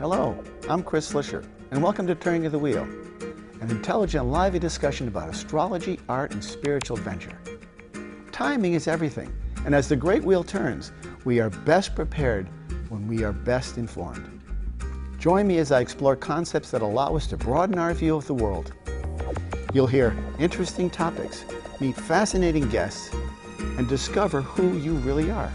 Hello, I'm Chris Flischer, and welcome to Turning of the Wheel, an intelligent, lively discussion about astrology, art, and spiritual adventure. Timing is everything, and as the great wheel turns, we are best prepared when we are best informed. Join me as I explore concepts that allow us to broaden our view of the world. You'll hear interesting topics, meet fascinating guests, and discover who you really are.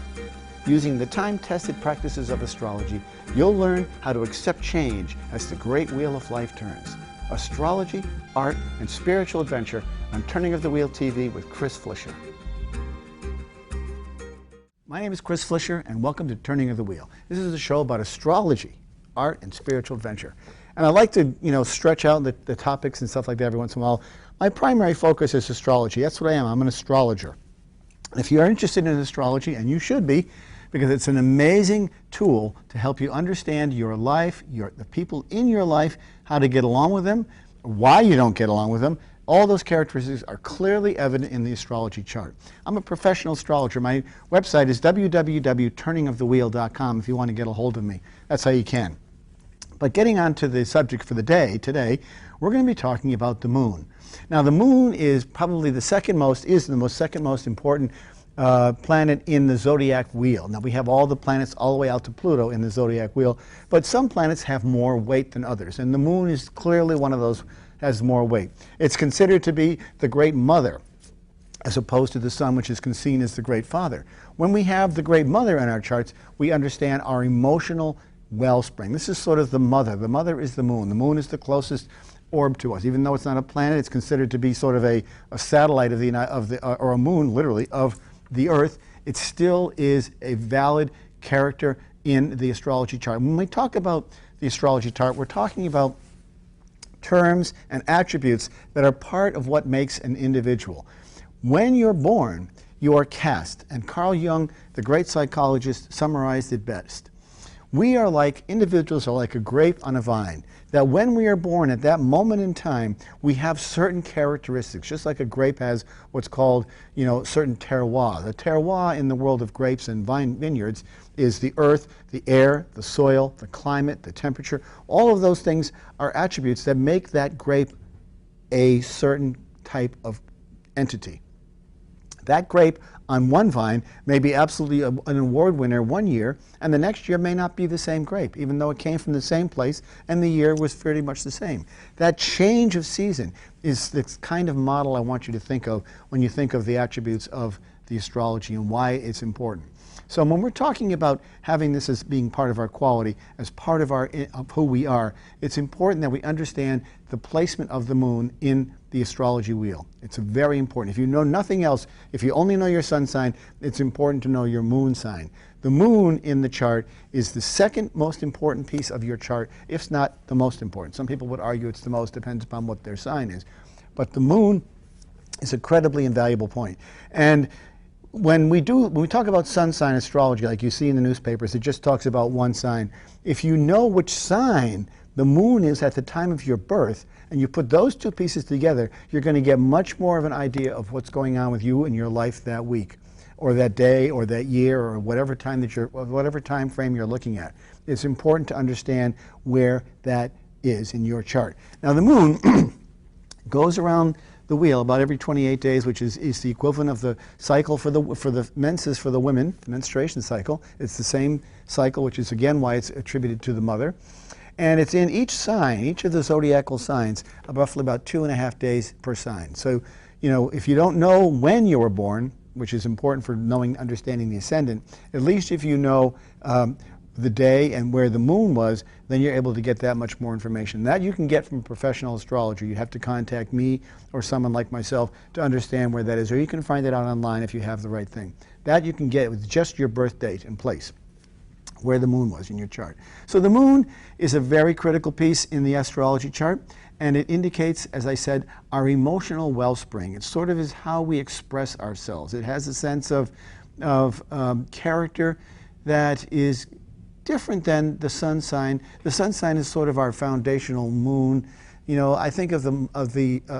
Using the time-tested practices of astrology, you'll learn how to accept change as the great wheel of life turns. Astrology, art, and spiritual adventure on Turning of the Wheel TV with Chris Flischer. My name is Chris Flischer, and welcome to Turning of the Wheel. This is a show about astrology, art, and spiritual adventure. And I like to, stretch out the topics and stuff like that every once in a while. My primary focus is astrology. That's what I am. I'm an astrologer. If you are interested in astrology, and you should be, because it's an amazing tool to help you understand your life, the people in your life, how to get along with them, why you don't get along with them. All those characteristics are clearly evident in the astrology chart. I'm a professional astrologer. My website is www.turningofthewheel.com if you want to get a hold of me. That's how you can. But getting on to the subject for the day, today, we're going to be talking about the moon. Now, the moon is probably the second most important planet in the zodiac wheel. Now, we have all the planets all the way out to Pluto in the zodiac wheel, but some planets have more weight than others, and the moon is clearly one of those has more weight. It's considered to be the great mother, as opposed to the sun, which is seen as the great father. When we have the great mother in our charts, we understand our emotional wellspring. This is sort of the mother. The mother is the moon. The moon is the closest orb to us. Even though it's not a planet, it's considered to be sort of a satellite or a moon, literally, of the Earth. It still is a valid character in the astrology chart. When we talk about the astrology chart, we're talking about terms and attributes that are part of what makes an individual. When you're born, you are cast, and Carl Jung, the great psychologist, summarized it best. Individuals are like a grape on a vine, that when we are born at that moment in time, we have certain characteristics, just like a grape has what's called, certain terroir. The terroir in the world of grapes and vineyards is the earth, the air, the soil, the climate, the temperature. All of those things are attributes that make that grape a certain type of entity. That grape on one vine may be absolutely an award winner one year, and the next year may not be the same grape, even though it came from the same place and the year was pretty much the same. That change of season is the kind of model I want you to think of when you think of the attributes of the astrology and why it's important. So when we're talking about having this as being part of our quality, as part of who we are, it's important that we understand the placement of the moon in the astrology wheel. It's very important. If you know nothing else, if you only know your sun sign, it's important to know your moon sign. The moon in the chart is the second most important piece of your chart, if not the most important. Some people would argue it's the most, depends upon what their sign is. But the moon is an incredibly invaluable point. And when we talk about sun sign astrology, like you see in the newspapers, it just talks about one sign. If you know which sign the moon is at the time of your birth, and you put those two pieces together, you're going to get much more of an idea of what's going on with you in your life that week, or that day, or that year, or whatever time frame you're looking at. It's important to understand where that is in your chart. Now, the moon goes around the wheel about every 28 days, which is the equivalent of the cycle for the menses for the women, the menstruation cycle. It's the same cycle, which is again why it's attributed to the mother. And it's in each sign, each of the zodiacal signs, roughly about 2.5 days per sign. So, if you don't know when you were born, which is important for understanding the ascendant, at least if you know the day and where the moon was, then you're able to get that much more information. That you can get from a professional astrologer. You have to contact me or someone like myself to understand where that is, or you can find it out online if you have the right thing. That you can get with just your birth date and place, where the moon was in your chart. So the moon is a very critical piece in the astrology chart, and it indicates, as I said, our emotional wellspring. It sort of is how we express ourselves. It has a sense of character that is different than the sun sign. The sun sign is sort of our foundational moon. I think of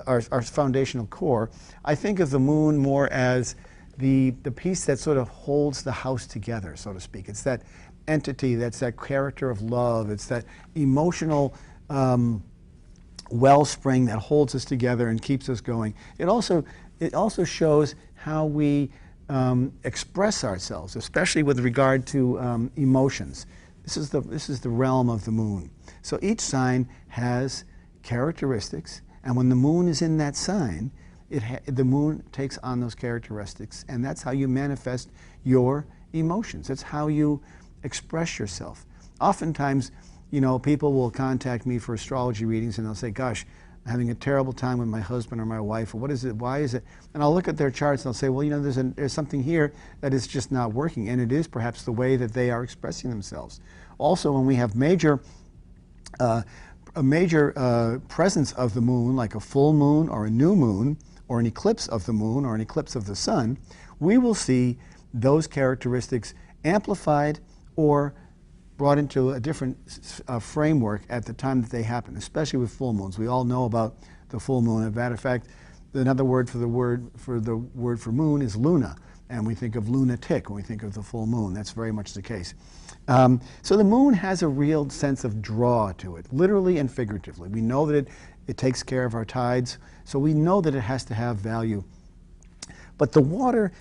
our foundational core. I think of the moon more as the piece that sort of holds the house together, so to speak. It's that entity, that's that character of love, it's that emotional wellspring that holds us together and keeps us going. It also shows how we express ourselves, especially with regard to emotions. This is the realm of the moon. So each sign has characteristics, and when the moon is in that sign, the moon takes on those characteristics, and that's how you manifest your emotions. That's how you express yourself. Oftentimes, you know, people will contact me for astrology readings, and they'll say, gosh, I'm having a terrible time with my husband or my wife, or what is it, why is it? And I'll look at their charts and I'll say, well, you know, there's something here that is just not working, and it is perhaps the way that they are expressing themselves. Also, when we have a major presence of the moon, like a full moon or a new moon, or an eclipse of the moon or an eclipse of the sun, we will see those characteristics amplified or brought into a different framework at the time that they happen, especially with full moons. We all know about the full moon. As a matter of fact, another word for the word for moon is luna, and we think of lunatic when we think of the full moon. That's very much the case. So the moon has a real sense of draw to it, literally and figuratively. We know that it takes care of our tides, so we know that it has to have value. But the water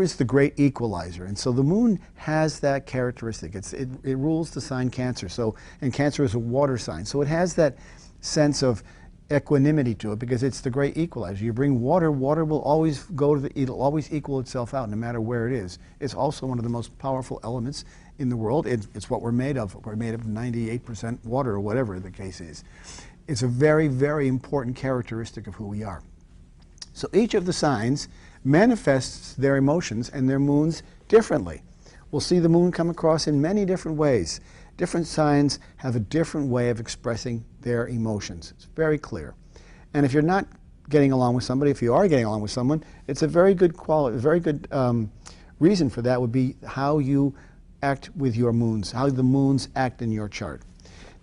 is the great equalizer, and so the moon has that characteristic. It rules the sign Cancer, and Cancer is a water sign, so it has that sense of equanimity to it because it's the great equalizer. You bring water, water will always it'll always equal itself out no matter where it is. It's also one of the most powerful elements in the world. It's what we're made of. We're made of 98% water, or whatever the case is. It's a very, very important characteristic of who we are. So each of the signs manifests their emotions and their moons differently. We'll see the moon come across in many different ways. Different signs have a different way of expressing their emotions. It's very clear. And if you're not getting along with somebody, if you are getting along with someone, it's a very good reason for that would be how you act with your moons, how the moons act in your chart.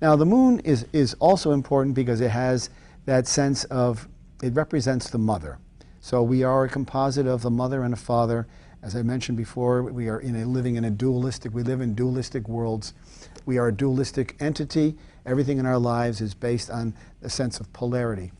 Now the moon is also important because it has that sense of, it represents the mother. So we are a composite of a mother and a father. As I mentioned before, we are living in a dualistic, we live in dualistic worlds. We are a dualistic entity. Everything in our lives is based on a sense of polarity.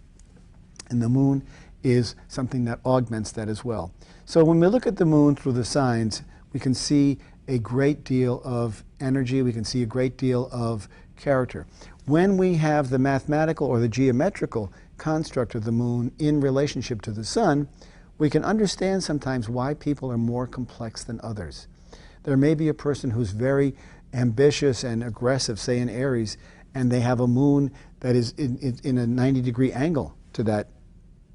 And the moon is something that augments that as well. So when we look at the moon through the signs, we can see a great deal of energy, we can see a great deal of character. When we have the mathematical or the geometrical construct of the moon in relationship to the sun, we can understand sometimes why people are more complex than others. There may be a person who's very ambitious and aggressive, say in Aries, and they have a moon that is in a 90-degree angle to that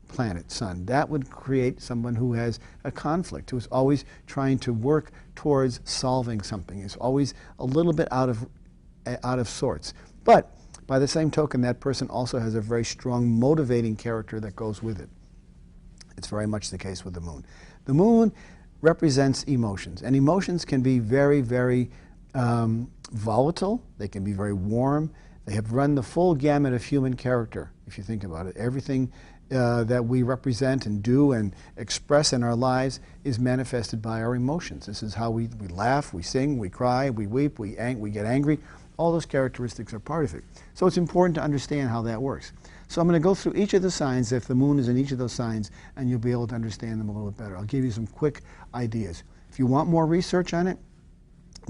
planet, sun. That would create someone who has a conflict, who's always trying to work towards solving something, is always a little bit out of sorts. But by the same token, that person also has a very strong motivating character that goes with it. It's very much the case with the moon. The moon represents emotions, and emotions can be very, very volatile. They can be very warm. They have run the full gamut of human character, if you think about it. Everything that we represent and do and express in our lives is manifested by our emotions. This is how we laugh, we sing, we cry, we weep, we get angry. All those characteristics are part of it. So it's important to understand how that works. So I'm going to go through each of the signs, if the moon is in each of those signs, and you'll be able to understand them a little bit better. I'll give you some quick ideas. If you want more research on it,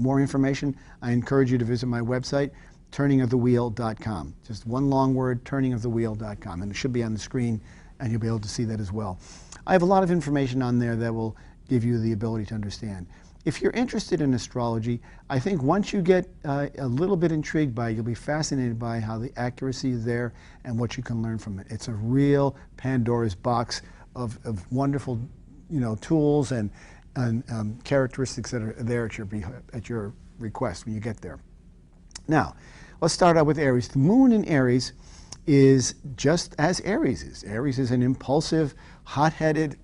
more information, I encourage you to visit my website, turningofthewheel.com. Just one long word, turningofthewheel.com, and it should be on the screen, and you'll be able to see that as well. I have a lot of information on there that will give you the ability to understand. If you're interested in astrology, I think once you get a little bit intrigued by it, you'll be fascinated by how the accuracy is there and what you can learn from it. It's a real Pandora's box of wonderful, tools and characteristics that are there at your request when you get there. Now, let's start out with Aries. The moon in Aries is just as Aries is. Aries is an impulsive, hot-headed,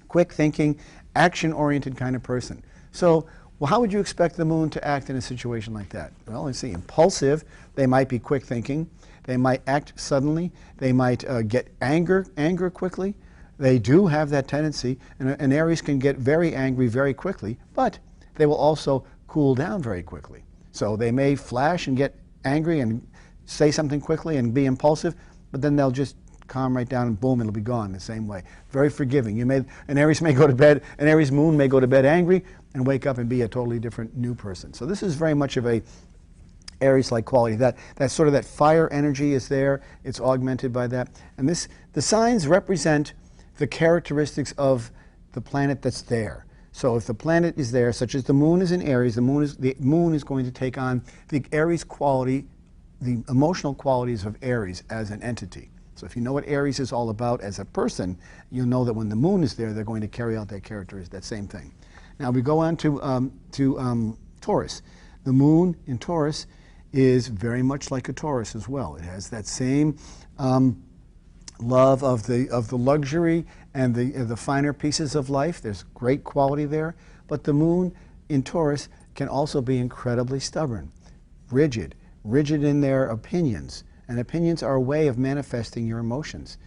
quick-thinking, action-oriented kind of person. So, well, how would you expect the moon to act in a situation like that? Well, let's see. Impulsive, they might be quick-thinking. They might act suddenly. They might get anger quickly. They do have that tendency, and Aries can get very angry very quickly, but they will also cool down very quickly. So they may flash and get angry and say something quickly and be impulsive, but then they'll just calm right down and boom, it'll be gone the same way. Very forgiving. An Aries may go to bed, an Aries moon may go to bed angry and wake up and be a totally different new person. So this is very much of a Aries-like quality. That sort of that fire energy is there. It's augmented by that. And the signs represent the characteristics of the planet that's there. So if the planet is there, such as the moon is in Aries, the moon is going to take on the Aries quality, the emotional qualities of Aries as an entity. So if you know what Aries is all about as a person, you'll know that when the moon is there, they're going to carry out that character, that same thing. Now we go on to Taurus. The moon in Taurus is very much like a Taurus as well. It has that same love of the luxury and the finer pieces of life. There's great quality there. But the moon in Taurus can also be incredibly stubborn, rigid in their opinions. And opinions are a way of manifesting your emotions.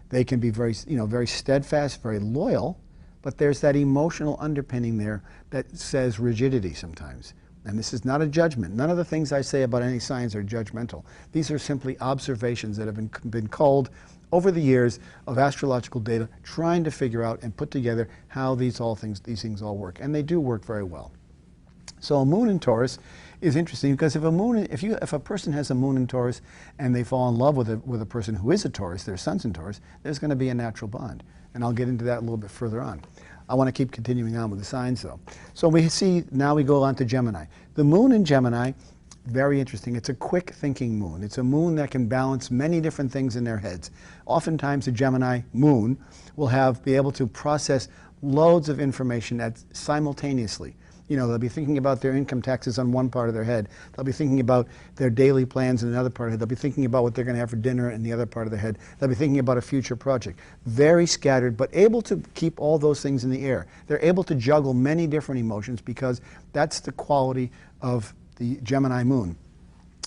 They can be very steadfast, very loyal, but there's that emotional underpinning there that says rigidity sometimes. And this is not a judgment. None of the things I say about any signs are judgmental. These are simply observations that have been culled over the years of astrological data, trying to figure out and put together how these things all work. And they do work very well. So a moon in Taurus is interesting because if a person has a moon in Taurus and they fall in love with a person who is a Taurus, their sun's in Taurus, there's going to be a natural bond. And I'll get into that a little bit further on. I want to keep continuing on with the signs though. So now we go on to Gemini. The moon in Gemini, very interesting. It's a quick thinking moon. It's a moon that can balance many different things in their heads. Oftentimes a Gemini moon will be able to process loads of information simultaneously. They'll be thinking about their income taxes on one part of their head. They'll be thinking about their daily plans in another part of their head. They'll be thinking about what they're going to have for dinner in the other part of their head. They'll be thinking about a future project. Very scattered, but able to keep all those things in the air. They're able to juggle many different emotions because that's the quality of the Gemini moon.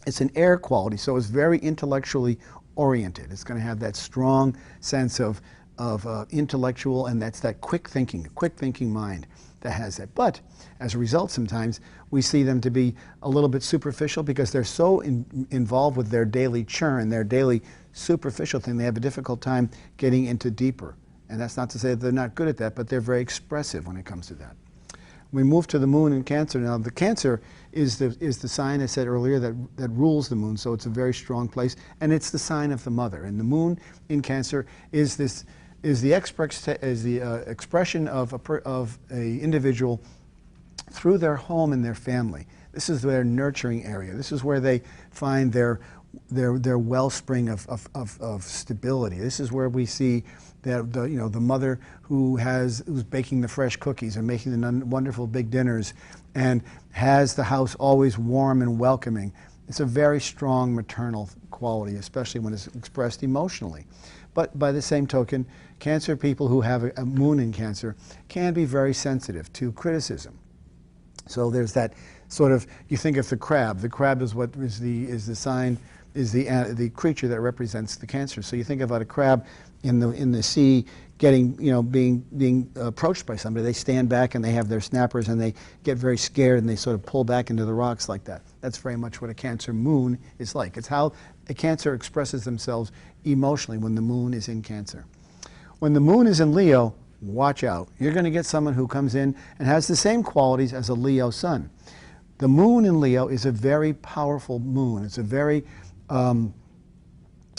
It's an air quality, so it's very intellectually oriented. It's going to have that strong sense of intellectual, and that's that quick thinking mind that has that. But as a result, sometimes we see them to be a little bit superficial because they're so involved with their daily churn, their daily superficial thing, they have a difficult time getting into deeper. And that's not to say that they're not good at that, but they're very expressive when it comes to that. We move to the moon in Cancer. Now, the Cancer is the sign I said earlier that rules the moon, so it's a very strong place, and it's the sign of the mother. And the moon in Cancer is the expression of a individual through their home and their family. This is their nurturing area. This is where they find their wellspring of stability. This is where we see that the mother who's baking the fresh cookies and making the wonderful big dinners and has the house always warm and welcoming. It's a very strong maternal quality, especially when it's expressed emotionally. But by the same token, Cancer people who have a moon in Cancer can be very sensitive to criticism. So there's that sort of, you think of the crab. The crab is what is the sign, is the creature that represents the Cancer. So you think about a crab in the sea getting, being approached by somebody. They stand back and they have their snappers and they get very scared and they sort of pull back into the rocks like that. That's very much what a Cancer moon is like. It's how a Cancer expresses themselves emotionally when the moon is in Cancer. When the moon is in Leo, watch out. You're going to get someone who comes in and has the same qualities as a Leo sun. The moon in Leo is a very powerful moon. It's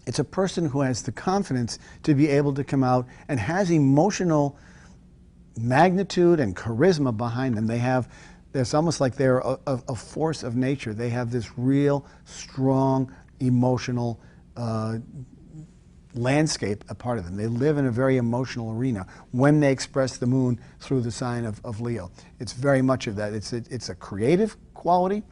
it's a person who has the confidence to be able to come out and has emotional magnitude and charisma behind them. It's almost like they're a force of nature. They have this real strong emotional landscape a part of them. They live in a very emotional arena when they express the moon through the sign of Leo. It's very much of that. It's a creative quality,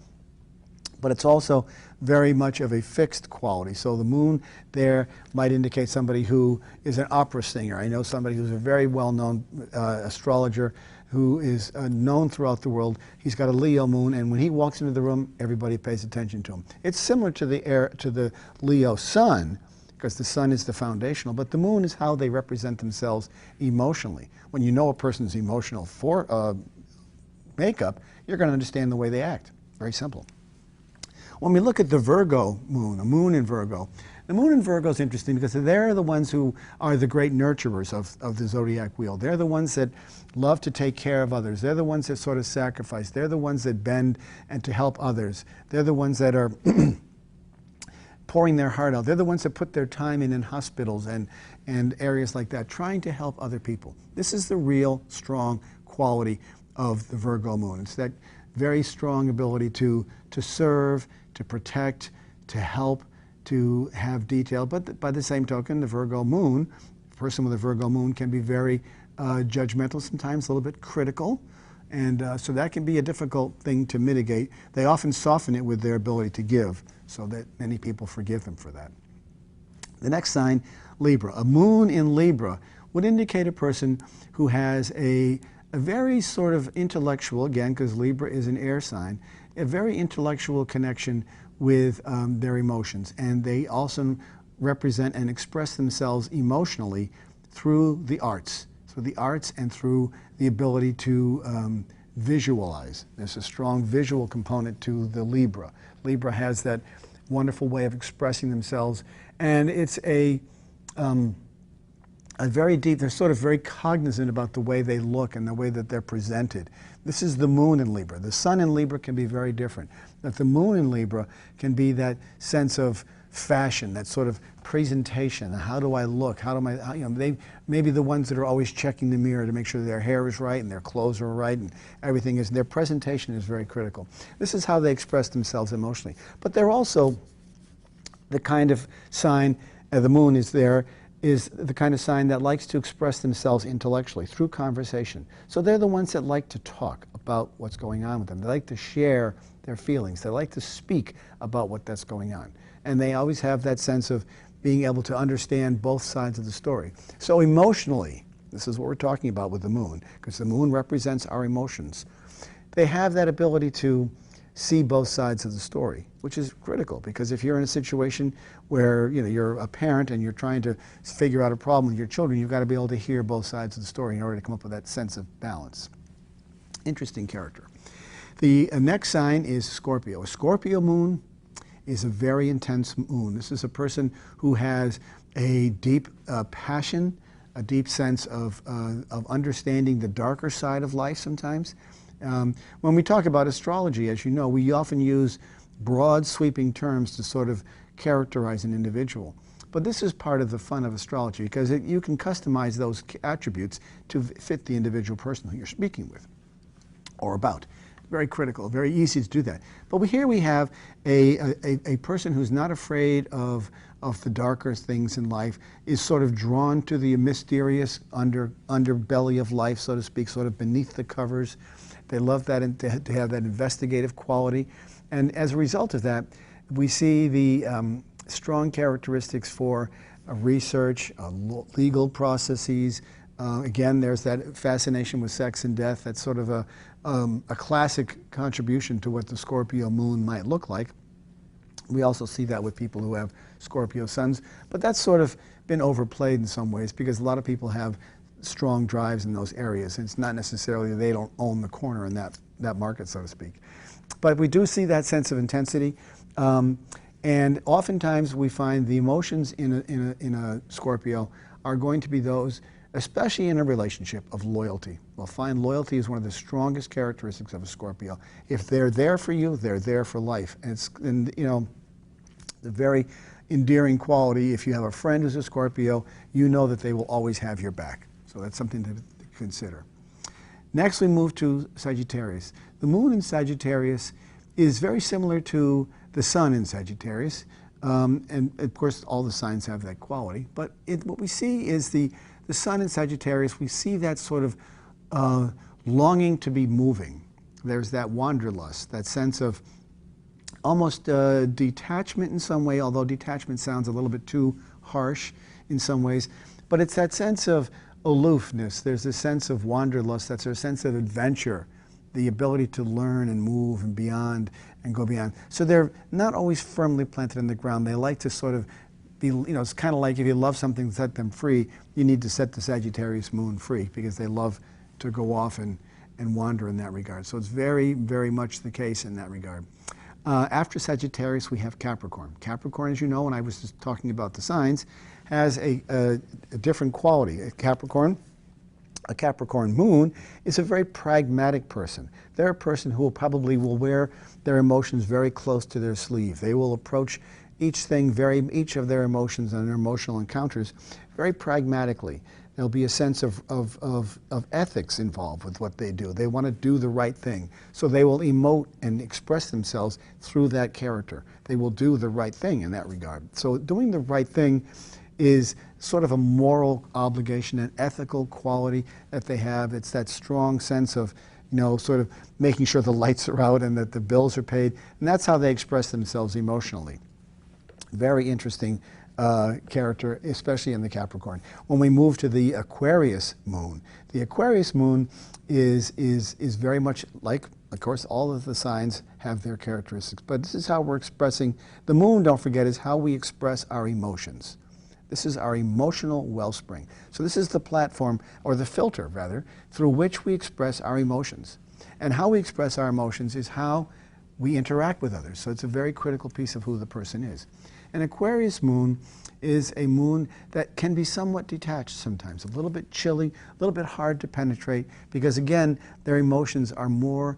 but it's also very much of a fixed quality. So the moon there might indicate somebody who is an opera singer. I know somebody who's a very well-known astrologer who is known throughout the world. He's got a Leo moon, and when he walks into the room, everybody pays attention to him. It's similar to the Leo sun, because the sun is the foundational, but the moon is how they represent themselves emotionally. When you know a person's emotional makeup, you're going to understand the way they act. Very simple. When we look at the Virgo moon, a moon in Virgo, the moon in Virgo is interesting because they're the ones who are the great nurturers of the zodiac wheel. They're the ones that love to take care of others. They're the ones that sort of sacrifice. They're the ones that bend and to help others. They're the ones that are pouring their heart out. They're the ones that put their time in hospitals and areas like that, trying to help other people. This is the real strong quality of the Virgo moon. It's that very strong ability to serve, to protect, to help, to have detail. But by the same token, the Virgo moon, a person with a Virgo moon can be very judgmental sometimes, a little bit critical. And so that can be a difficult thing to mitigate. They often soften it with their ability to give, so that many people forgive them for that. The next sign, Libra. A moon in Libra would indicate a person who has a very sort of intellectual, again, because Libra is an air sign, a very intellectual connection with their emotions. And they also represent and express themselves emotionally through the arts. Through the arts and through the ability to visualize. There's a strong visual component to the Libra. Libra has that wonderful way of expressing themselves, and it's a very deep, they're sort of very cognizant about the way they look and the way that they're presented. This is the moon in Libra. The sun in Libra can be very different. But the moon in Libra can be that sense of fashion, that sort of presentation. How do I look? How do I, you know, they maybe the ones that are always checking the mirror to make sure their hair is right and their clothes are right and everything is, their presentation is very critical. This is how they express themselves emotionally. But they're also the kind of sign, the moon is there, is the kind of sign that likes to express themselves intellectually through conversation. So they're the ones that like to talk about what's going on with them. They like to share their feelings. They like to speak about what that's going on. And they always have that sense of being able to understand both sides of the story. So emotionally, this is what we're talking about with the moon, because the moon represents our emotions. They have that ability to see both sides of the story, which is critical, because if you're in a situation where you're a parent and you're trying to figure out a problem with your children, you've got to be able to hear both sides of the story in order to come up with that sense of balance. Interesting character. The next sign is Scorpio. A Scorpio moon is a very intense moon. This is a person who has a deep passion, a deep sense of understanding the darker side of life sometimes. When we talk about astrology, as you know, we often use broad sweeping terms to sort of characterize an individual. But this is part of the fun of astrology, because you can customize those attributes to fit the individual person who you're speaking with or about. Very critical, very easy to do that. But here we have a person who's not afraid of the darker things in life, is sort of drawn to the mysterious underbelly of life, so to speak, sort of beneath the covers. They love that, and to have that investigative quality. And as a result of that, we see the strong characteristics for research, legal processes. Again, there's that fascination with sex and death. That's sort of a classic contribution to what the Scorpio moon might look like. We also see that with people who have Scorpio suns, but that's sort of been overplayed in some ways, because a lot of people have strong drives in those areas. It's not necessarily they don't own the corner in that market, so to speak. But we do see that sense of intensity, and oftentimes we find the emotions in a Scorpio are going to be those, especially in a relationship, of loyalty. We'll find loyalty is one of the strongest characteristics of a Scorpio. If they're there for you, they're there for life. And the very endearing quality, if you have a friend who's a Scorpio, you know that they will always have your back. So that's something to consider. Next, we move to Sagittarius. The moon in Sagittarius is very similar to the sun in Sagittarius. And of course, all the signs have that quality. But what we see is the sun in Sagittarius, we see that sort of longing to be moving. There's that wanderlust, that sense of almost detachment in some way, although detachment sounds a little bit too harsh in some ways. But it's that sense of aloofness. There's a sense of wanderlust. That's a sense of adventure, the ability to learn and move and beyond and go beyond. So they're not always firmly planted in the ground. They like to sort of be, it's kind of like if you love something, set them free. You need to set the Sagittarius moon free, because they love to go off and and wander in that regard. So it's very, very much the case in that regard. After Sagittarius, we have Capricorn. Capricorn, as you know, when I was just talking about the signs, has a different quality. A Capricorn moon is a very pragmatic person. They're a person who probably will wear their emotions very close to their sleeve. They will approach each of their emotions and their emotional encounters very pragmatically. There'll be a sense of ethics involved with what they do. They want to do the right thing. So they will emote and express themselves through that character. They will do the right thing in that regard. So doing the right thing is sort of a moral obligation, an ethical quality that they have. It's that strong sense of, sort of making sure the lights are out and that the bills are paid. And that's how they express themselves emotionally. Very interesting character, especially in the Capricorn. When we move to the Aquarius moon, the Aquarius moon is very much like, of course, all of the signs have their characteristics, but this is how we're expressing. The moon, don't forget, is how we express our emotions. This is our emotional wellspring. So this is the platform, or the filter, rather, through which we express our emotions. And how we express our emotions is how we interact with others. So it's a very critical piece of who the person is. An Aquarius moon is a moon that can be somewhat detached sometimes, a little bit chilly, a little bit hard to penetrate, because again, their emotions are more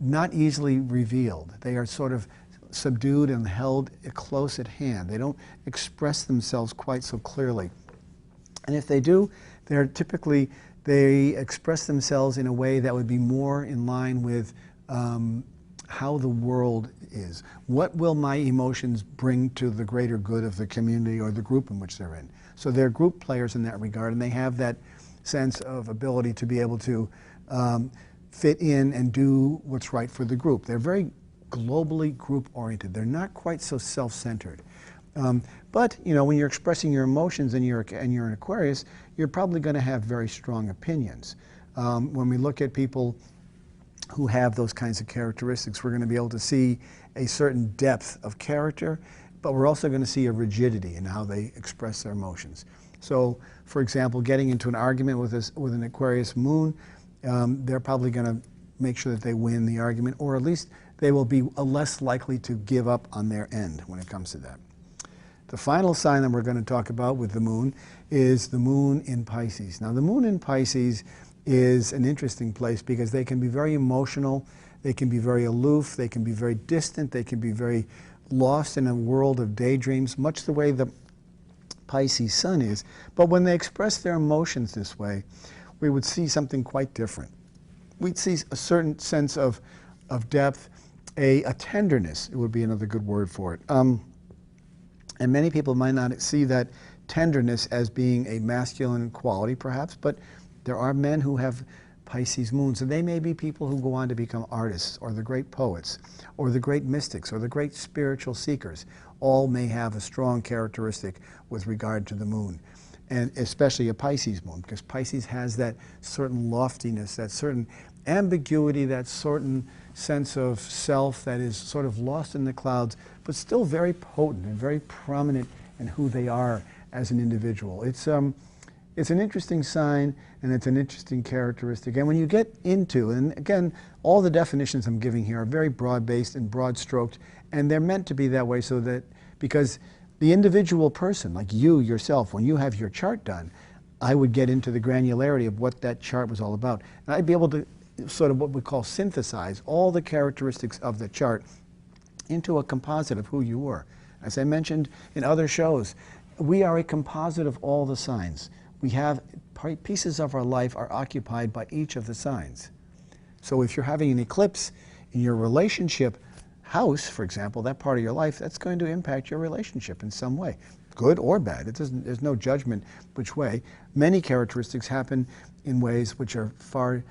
not easily revealed. They are sort of subdued and held close at hand. They don't express themselves quite so clearly. And if they do, they express themselves in a way that would be more in line with how the world is. What will my emotions bring to the greater good of the community or the group in which they're in? So they're group players in that regard, and they have that sense of ability to be able to fit in and do what's right for the group. They're very globally group-oriented. They're not quite so self-centered. But when you're expressing your emotions and you're an Aquarius, you're probably going to have very strong opinions. When we look at people who have those kinds of characteristics, we're going to be able to see a certain depth of character, but we're also going to see a rigidity in how they express their emotions. So, for example, getting into an argument with an Aquarius moon, they're probably going to make sure that they win the argument, or at least they will be less likely to give up on their end when it comes to that. The final sign that we're going to talk about with the moon is the moon in Pisces. Now, the moon in Pisces is an interesting place because they can be very emotional, they can be very aloof, they can be very distant, they can be very lost in a world of daydreams, much the way the Pisces sun is. But when they express their emotions this way, we would see something quite different. We'd see a certain sense of depth, a tenderness, it would be another good word for it. And many people might not see that tenderness as being a masculine quality, perhaps, but there are men who have Pisces moons, and they may be people who go on to become artists, or the great poets, or the great mystics, or the great spiritual seekers. All may have a strong characteristic with regard to the moon, and especially a Pisces moon, because Pisces has that certain loftiness, that certain ambiguity, that certain sense of self that is sort of lost in the clouds, but still very potent and very prominent in who they are as an individual. It's an interesting sign, and it's an interesting characteristic. And when you get into, and again, all the definitions I'm giving here are very broad-based and broad-stroked, and they're meant to be that way so that, because the individual person, like you yourself, when you have your chart done, I would get into the granularity of what that chart was all about. And I'd be able to sort of what we call synthesize all the characteristics of the chart into a composite of who you were. As I mentioned in other shows, we are a composite of all the signs. We have pieces of our life are occupied by each of the signs. So if you're having an eclipse in your relationship house, for example, that part of your life, that's going to impact your relationship in some way, good or bad. There's no judgment which way. Many characteristics happen in ways which are far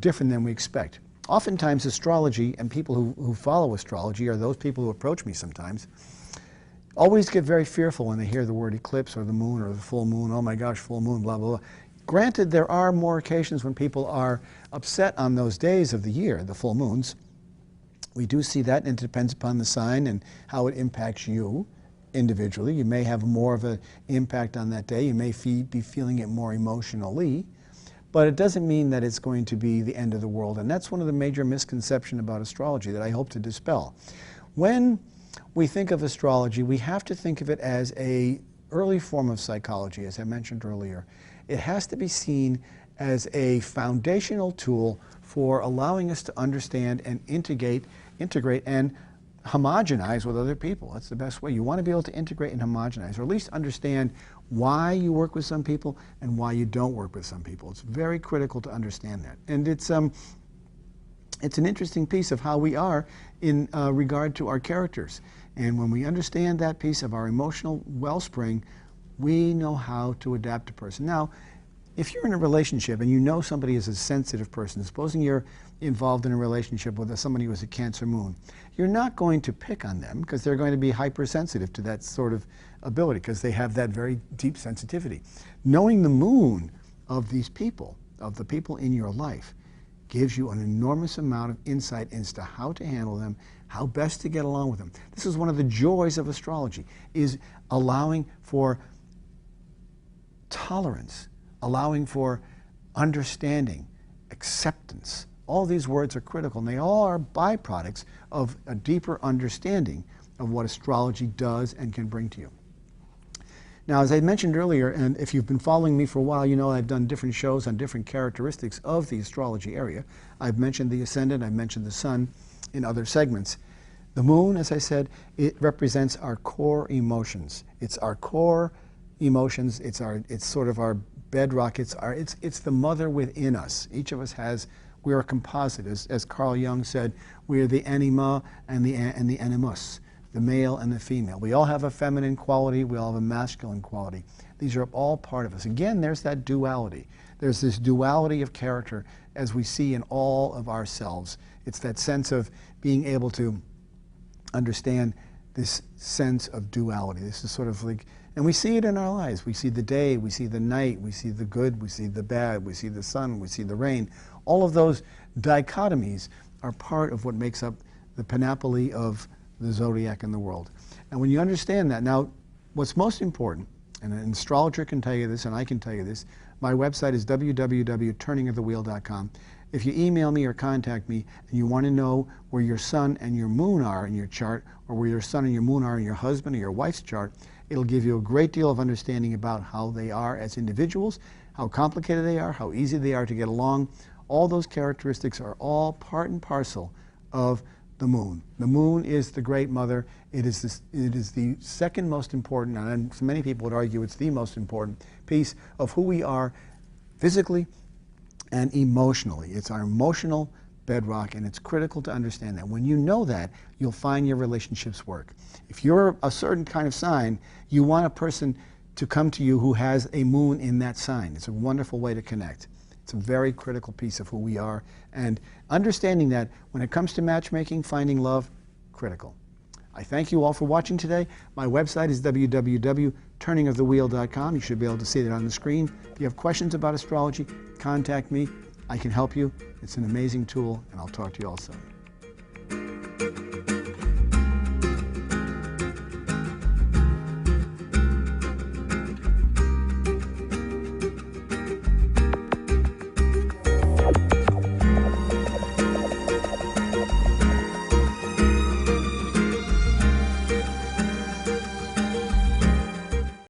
different than we expect. Oftentimes astrology, and people who follow astrology, or those people who approach me sometimes, always get very fearful when they hear the word eclipse or the moon or the full moon. Oh my gosh, full moon, blah, blah, blah. Granted, there are more occasions when people are upset on those days of the year, the full moons. We do see that, and it depends upon the sign and how it impacts you individually. You may have more of an impact on that day. You may be feeling it more emotionally. but it doesn't mean that it's going to be the end of the world. And that's one of the major misconceptions about astrology that I hope to dispel. When we think of astrology, we have to think of it as an early form of psychology, as I mentioned earlier. It has to be seen as a foundational tool for allowing us to understand and integrate and homogenize with other people. That's the best way. You want to be able to integrate and homogenize, or at least understand why you work with some people and why you don't work with some people. It's very critical to understand that. And it's an interesting piece of how we are in regard to our characters. And when we understand that piece of our emotional wellspring, we know how to adapt a person. Now, if you're in a relationship and you know somebody is a sensitive person, supposing you're involved in a relationship with somebody who has a Cancer moon, you're not going to pick on them because they're going to be hypersensitive to that sort of ability because they have that very deep sensitivity. Knowing the moon of these people, of the people in your life, gives you an enormous amount of insight into how to handle them, how best to get along with them. This is one of the joys of astrology, is allowing for tolerance, allowing for understanding, acceptance. All these words are critical, and they all are byproducts of a deeper understanding of what astrology does and can bring to you. Now, as I mentioned earlier, and if you've been following me for a while, you know I've done different shows on different characteristics of the astrology area. I've mentioned the ascendant, I've mentioned the sun in other segments. The moon, as I said, it represents our core emotions. It's our core emotions, it's sort of our bedrock, it's the mother within us. Each of us we're a composite. As Carl Jung said, we're the anima and the animus, the male and the female. We all have a feminine quality, we all have a masculine quality. These are all part of us. Again, there's that duality. There's this duality of character as we see in all of ourselves. It's that sense of being able to understand this sense of duality. This is sort of like, and we see it in our lives. We see the day, we see the night, we see the good, we see the bad, we see the sun, we see the rain. All of those dichotomies are part of what makes up the panoply of the zodiac in the world. And when you understand that, now what's most important, and an astrologer can tell you this and I can tell you this, my website is www.turningofthewheel.com. If you email me or contact me and you want to know where your sun and your moon are in your chart, or where your sun and your moon are in your husband or your wife's chart, it'll give you a great deal of understanding about how they are as individuals, how complicated they are, how easy they are to get along. All those characteristics are all part and parcel of the moon. The moon is the great mother. It is the second most important, and many people would argue it's the most important piece of who we are physically and emotionally. It's our emotional bedrock, and it's critical to understand that. When you know that, you'll find your relationships work. If you're a certain kind of sign, you want a person to come to you who has a moon in that sign. It's a wonderful way to connect. It's a very critical piece of who we are, and understanding that when it comes to matchmaking, finding love, critical. I thank you all for watching today. My website is www.turningofthewheel.com. You should be able to see that on the screen. If you have questions about astrology, contact me. I can help you. It's an amazing tool, and I'll talk to you all soon.